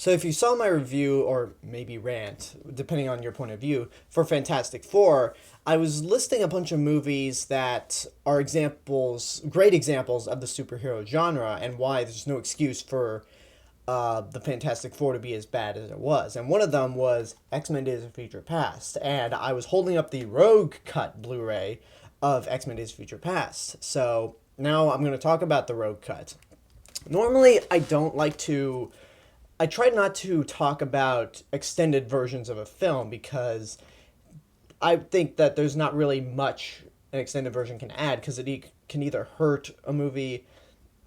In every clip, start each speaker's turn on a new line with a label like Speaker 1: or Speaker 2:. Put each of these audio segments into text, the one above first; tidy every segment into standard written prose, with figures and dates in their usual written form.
Speaker 1: So if you saw my review, or maybe rant, depending on your point of view, for Fantastic Four, I was listing a bunch of movies that are examples, great examples of the superhero genre, and why there's no excuse for the Fantastic Four to be as bad as it was. And one of them was X-Men Days of Future Past. And I was holding up the Rogue Cut Blu-ray of X-Men Days of Future Past. So now I'm going to talk about the Rogue Cut. Normally, I try not to talk about extended versions of a film because I think that there's not really much an extended version can add because can either hurt a movie,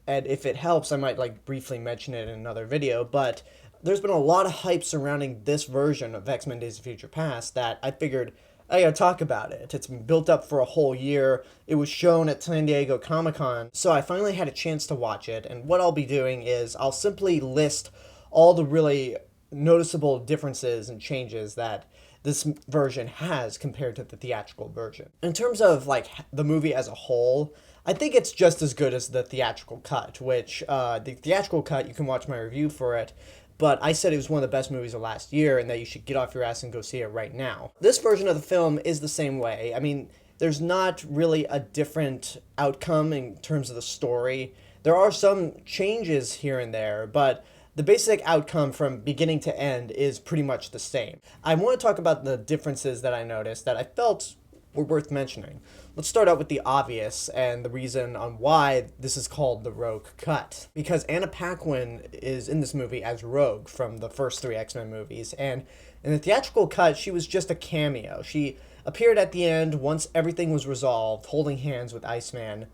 Speaker 1: and if it helps, I might like briefly mention it in another video. But there's been a lot of hype surrounding this version of X-Men Days of Future Past that I figured I gotta talk about it. It's been built up for a whole year. It was shown at San Diego Comic-Con, so I finally had a chance to watch it. And what I'll be doing is I'll simply list all the really noticeable differences and changes that this version has compared to the theatrical version. In terms of like the movie as a whole, I think it's just as good as the theatrical cut, which the theatrical cut, you can watch my review for it, but I said it was one of the best movies of last year and that you should get off your ass and go see it right now. This version of the film is the same way. I mean, there's not really a different outcome in terms of the story. There are some changes here and there, but the basic outcome from beginning to end is pretty much the same. I want to talk about the differences that I noticed that I felt were worth mentioning. Let's start out with the obvious and the reason on why this is called the Rogue Cut. Because Anna Paquin is in this movie as Rogue from the first three X-Men movies, and in the theatrical cut, she was just a cameo. She appeared at the end once everything was resolved, holding hands with Iceman,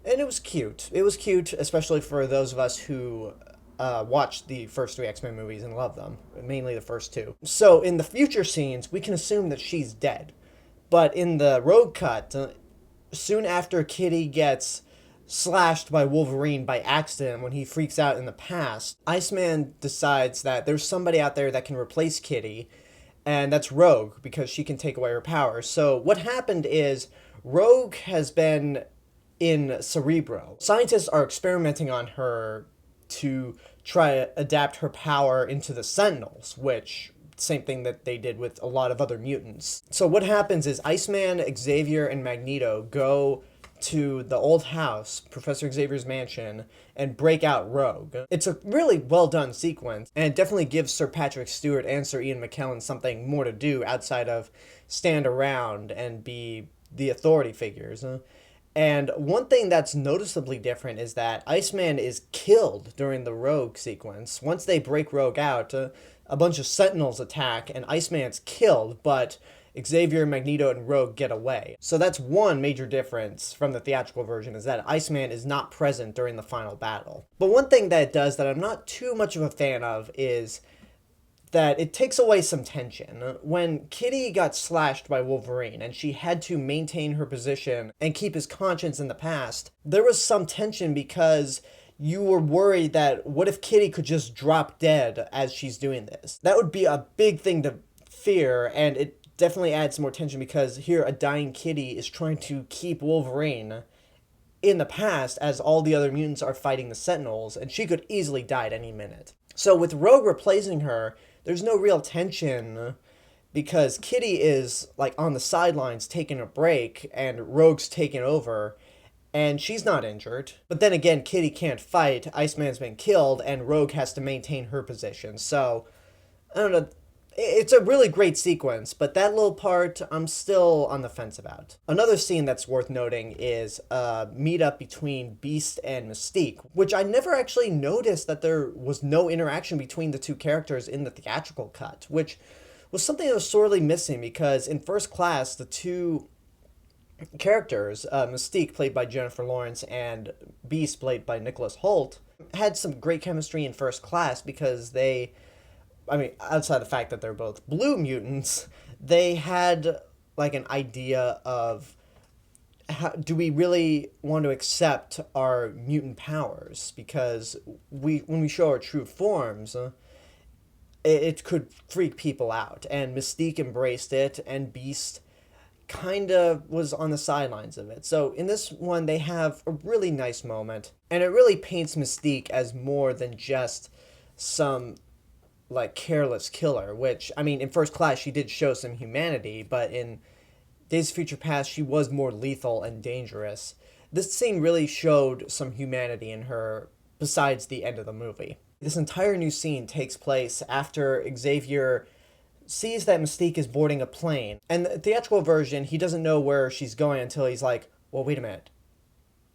Speaker 1: and it was cute. It was cute, especially for those of us who watched the first three X-Men movies and love them, mainly the first two. So in the future scenes, we can assume that she's dead. But in the Rogue Cut, soon after Kitty gets slashed by Wolverine by accident when he freaks out in the past, Iceman decides that there's somebody out there that can replace Kitty, and that's Rogue, because she can take away her powers. So what happened is Rogue has been in Cerebro. Scientists are experimenting on her to try to adapt her power into the Sentinels, which same thing that they did with a lot of other mutants. So what happens is Iceman, Xavier, and Magneto go to the old house, Professor Xavier's mansion, and break out Rogue. It's a really well done sequence, and it definitely gives Sir Patrick Stewart and Sir Ian McKellen something more to do outside of stand around and be the authority figures. And one thing that's noticeably different is that Iceman is killed during the Rogue sequence. Once they break Rogue out, a bunch of Sentinels attack and Iceman's killed, but Xavier, Magneto, and Rogue get away. So that's one major difference from the theatrical version, is that Iceman is not present during the final battle. But one thing that it does that I'm not too much of a fan of is that it takes away some tension. When Kitty got slashed by Wolverine and she had to maintain her position and keep his conscience in the past, there was some tension because you were worried that what if Kitty could just drop dead as she's doing this? That would be a big thing to fear, and it definitely adds more tension because here a dying Kitty is trying to keep Wolverine in the past as all the other mutants are fighting the Sentinels, and she could easily die at any minute. So with Rogue replacing her, there's no real tension because Kitty is like on the sidelines taking a break and Rogue's taking over, and she's not injured. But then again, Kitty can't fight, Iceman's been killed, and Rogue has to maintain her position. So, I don't know, it's a really great sequence, but that little part I'm still on the fence about. Another scene that's worth noting is a meetup between Beast and Mystique, which I never actually noticed that there was no interaction between the two characters in the theatrical cut, which was something that was sorely missing because in First Class, the two characters, Mystique, played by Jennifer Lawrence, and Beast, played by Nicholas Hoult, had some great chemistry in First Class because outside the fact that they're both blue mutants, they had like an idea of do we really want to accept our mutant powers? Because when we show our true forms, it could freak people out. And Mystique embraced it, and Beast kind of was on the sidelines of it. So in this one, they have a really nice moment, and it really paints Mystique as more than just some like careless killer, which I mean in First Class she did show some humanity, but in Days of Future Past she was more lethal and dangerous. This scene really showed some humanity in her besides the end of the movie. This entire new scene takes place after Xavier sees that Mystique is boarding a plane. And the theatrical version, he doesn't know where she's going until he's like, well, wait a minute.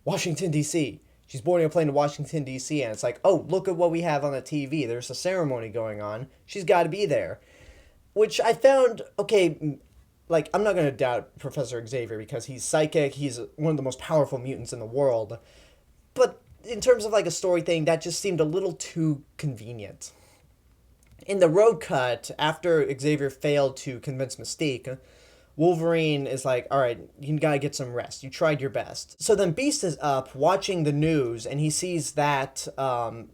Speaker 1: Washington, D.C. She's boarding a plane to Washington, D.C. And it's like, oh, look at what we have on the TV. There's a ceremony going on. She's got to be there. Which I found, okay, like, I'm not going to doubt Professor Xavier because he's psychic. He's one of the most powerful mutants in the world. But in terms of, like, a story thing, that just seemed a little too convenient. In the road cut, after Xavier failed to convince Mystique, Wolverine is like, all right, you gotta get some rest. You tried your best. So then Beast is up watching the news, and he sees that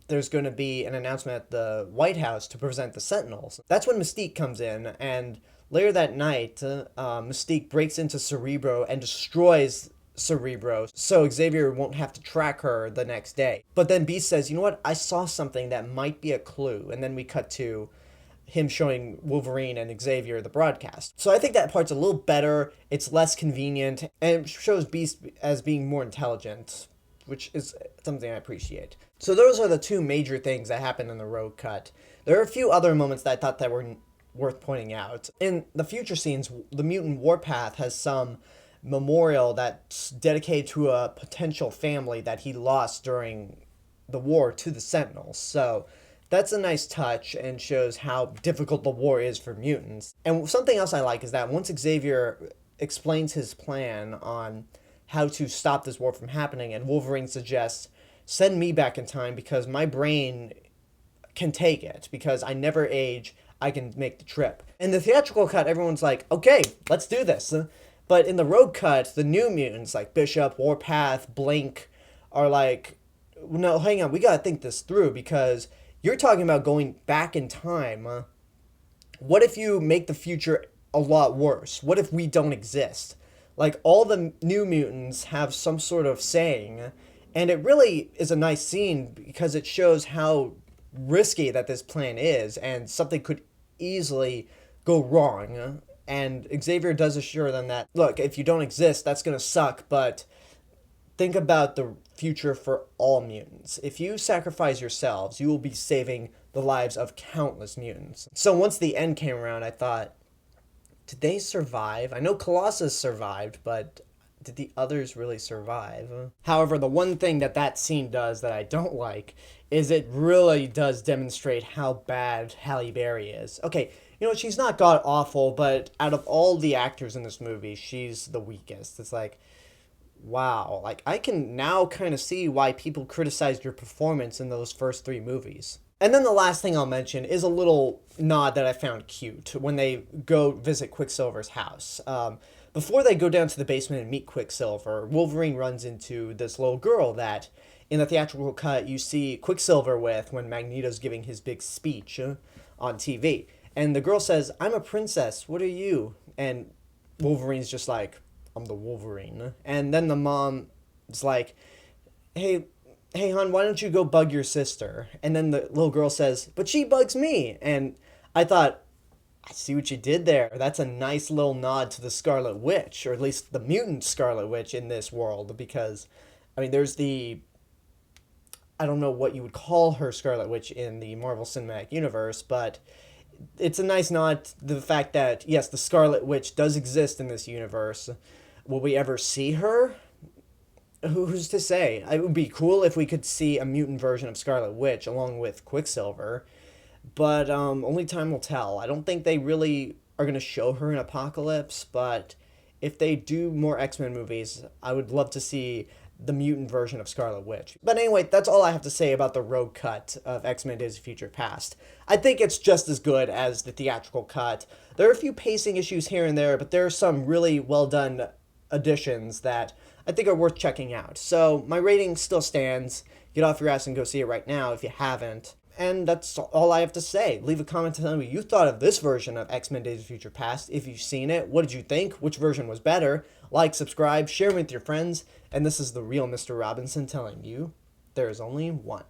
Speaker 1: there's going to be an announcement at the White House to present the Sentinels. That's when Mystique comes in, and later that night, Mystique breaks into Cerebro and destroys Cerebro, so Xavier won't have to track her the next day. But then Beast says, you know what, I saw something that might be a clue, and then we cut to him showing Wolverine and Xavier the broadcast. So I think that part's a little better, it's less convenient, and it shows Beast as being more intelligent, which is something I appreciate. So those are the two major things that happened in the road cut. There are a few other moments that I thought that were worth pointing out. In the future scenes, the Mutant Warpath has some memorial that's dedicated to a potential family that he lost during the war to the Sentinels. So that's a nice touch and shows how difficult the war is for mutants. And something else I like is that once Xavier explains his plan on how to stop this war from happening, and Wolverine suggests, send me back in time because my brain can take it, because I never age, I can make the trip. In the theatrical cut, everyone's like, okay, let's do this. But in the road cut, the new mutants like Bishop, Warpath, Blink are like, no, hang on, we gotta think this through because you're talking about going back in time. What if you make the future a lot worse? What if we don't exist? Like, all the new mutants have some sort of saying, and it really is a nice scene because it shows how risky that this plan is, and something could easily go wrong. And Xavier does assure them that, look, if you don't exist, that's going to suck, but think about the future for all mutants. If you sacrifice yourselves, you will be saving the lives of countless mutants. So once the end came around, I thought, did they survive? I know Colossus survived, but did the others really survive? However, the one thing that scene does that I don't like is it really does demonstrate how bad Halle Berry is. Okay, you know, she's not god-awful, but out of all the actors in this movie, she's the weakest. It's like, wow. Like, I can now kind of see why people criticized your performance in those first 3 movies. And then the last thing I'll mention is a little nod that I found cute when they go visit Quicksilver's house. Before they go down to the basement and meet Quicksilver, Wolverine runs into this little girl that, in the theatrical cut, you see Quicksilver with when Magneto's giving his big speech on TV. And the girl says, I'm a princess, what are you? And Wolverine's just like, I'm the Wolverine. And then the mom is like, hey, hon, why don't you go bug your sister? And then the little girl says, but she bugs me. And I thought, I see what you did there. That's a nice little nod to the Scarlet Witch, or at least the mutant Scarlet Witch in this world, because, I mean, there's the, I don't know what you would call her Scarlet Witch in the Marvel Cinematic Universe, but it's a nice nod to the fact that, yes, the Scarlet Witch does exist in this universe. Will we ever see her? Who's to say? It would be cool if we could see a mutant version of Scarlet Witch along with Quicksilver, but only time will tell. I don't think they really are going to show her in Apocalypse, but if they do more X-Men movies, I would love to see the mutant version of Scarlet Witch. But anyway, that's all I have to say about the road cut of X-Men Days of Future Past. I think it's just as good as the theatrical cut. There are a few pacing issues here and there, but there are some really well done additions that I think are worth checking out. So my rating still stands. Get off your ass and go see it right now if you haven't. And that's all I have to say. Leave a comment to tell me what you thought of this version of X-Men Days of Future Past. If you've seen it, what did you think? Which version was better? Like, subscribe, share with your friends. And this is the real Mr. Robinson telling you there is only one.